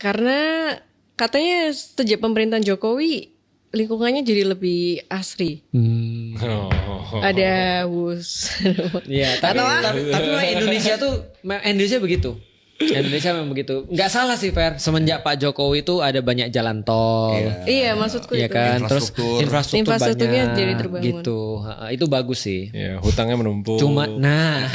Karena katanya sejak pemerintahan Jokowi lingkungannya jadi lebih asri. Ada wus. Iya, tapi memang Indonesia begitu. Indonesia memang begitu. Nggak salah sih Fer. Semenjak Pak Jokowi itu ada banyak jalan tol. Iya, maksudku Iya itu. kan. Terus Infrastrukturnya banyak, jadi terbangun. gitu. Itu bagus sih. Ya, hutangnya menumpuk. Cuma Apa?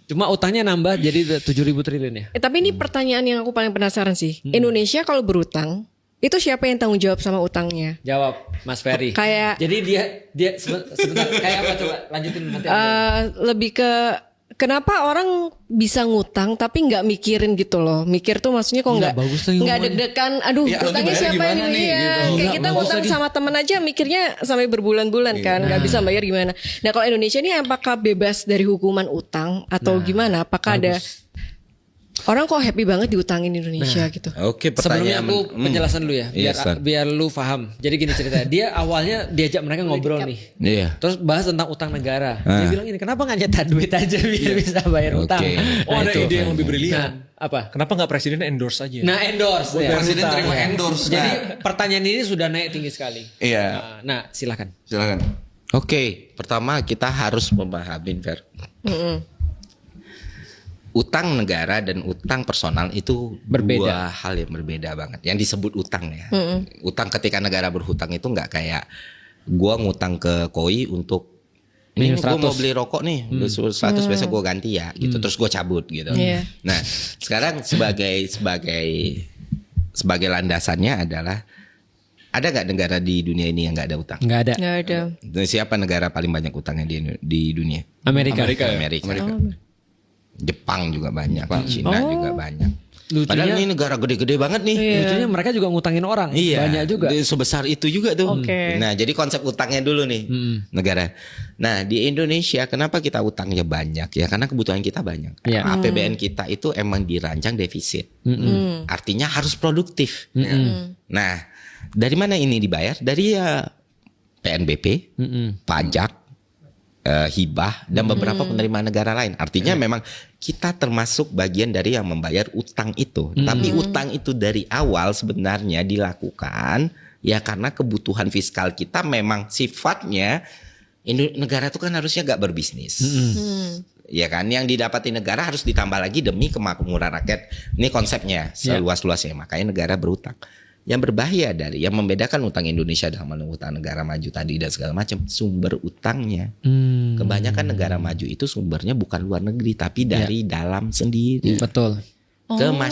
cuma utangnya nambah jadi 7.000 triliun ya. Tapi ini pertanyaan yang aku paling penasaran sih. Indonesia kalau berutang, itu siapa yang tanggung jawab sama utangnya? Jawab Mas Ferry. Kayak- Jadi dia sebentar kayak apa coba lanjutin nanti. Lebih ke kenapa orang bisa ngutang tapi nggak mikirin gitu loh. Mikir tuh maksudnya kok nggak bagus lagi nggak ngomongnya. deg-degan. Aduh, Ya, nanti utangnya bayar siapa gimana ini? nih, Iya, gitu. kayak Nggak kita bagus ngutang lagi. sama temen aja mikirnya sampai berbulan-bulan kan, nggak bisa bayar gimana. Nah kalau Indonesia ini apakah bebas dari hukuman utang atau gimana? Apakah ada orang kok happy banget diutangin di Indonesia gitu? Oke, Sebelumnya pertanyaan. aku penjelasan dulu ya Iya, Stan. biar lu paham. Jadi gini ceritanya. Dia awalnya diajak mereka ngobrol nih. Iya. Terus bahas tentang utang negara. Dia bilang ini kenapa nggak nyetak duit aja biar bisa bayar utang. Oke. Oh, ada itu. ide yang lebih brilian. Nah, apa? Kenapa nggak presiden endorse aja? Nah, endorse. Ya. Presiden terima endorse. Jadi pertanyaan ini sudah naik tinggi sekali. Iya. Nah, silakan. Silakan. Oke, pertama kita harus memahami Fer. Utang negara dan utang personal itu Berbeda. dua hal yang berbeda banget. Yang disebut utang ya. Utang ketika negara berhutang itu nggak kayak gua ngutang ke Koi untuk ini Minus gua mau 100. beli rokok nih 100 besok gua ganti ya gitu. Terus gua cabut gitu. Iya. Nah, sekarang sebagai landasannya adalah ada nggak negara di dunia ini yang nggak ada utang? Nggak ada. Nggak ada. Dan siapa negara paling banyak utangnya di dunia? Amerika. Amerika. Jepang juga banyak, Cina juga banyak. Lucunya- Padahal ini negara gede-gede banget nih. Lucunya mereka juga ngutangin orang. Iya, Banyak juga. sebesar itu juga tuh. Oke. Nah, jadi konsep utangnya dulu nih negara. Nah, di Indonesia kenapa kita utangnya banyak ya? Karena kebutuhan kita banyak. Iya. APBN kita itu emang dirancang defisit. Artinya harus produktif. Ya. Nah, dari mana ini dibayar? Dari ya PNBP, pajak, hibah dan beberapa penerimaan negara lain. Artinya memang kita termasuk bagian dari yang membayar utang itu. Tapi utang itu dari awal sebenarnya dilakukan ya karena kebutuhan fiskal kita memang sifatnya negara itu kan harusnya gak berbisnis. Ya kan, yang didapati negara harus ditambah lagi demi kemakmuran rakyat. Ini konsepnya seluas-luasnya, makanya negara berutang. Yang berbahaya dari yang membedakan utang Indonesia dengan utang negara maju tadi dan segala macam sumber utangnya. Kebanyakan negara maju itu sumbernya bukan luar negeri tapi dari dalam sendiri Betul. ke masyarakat.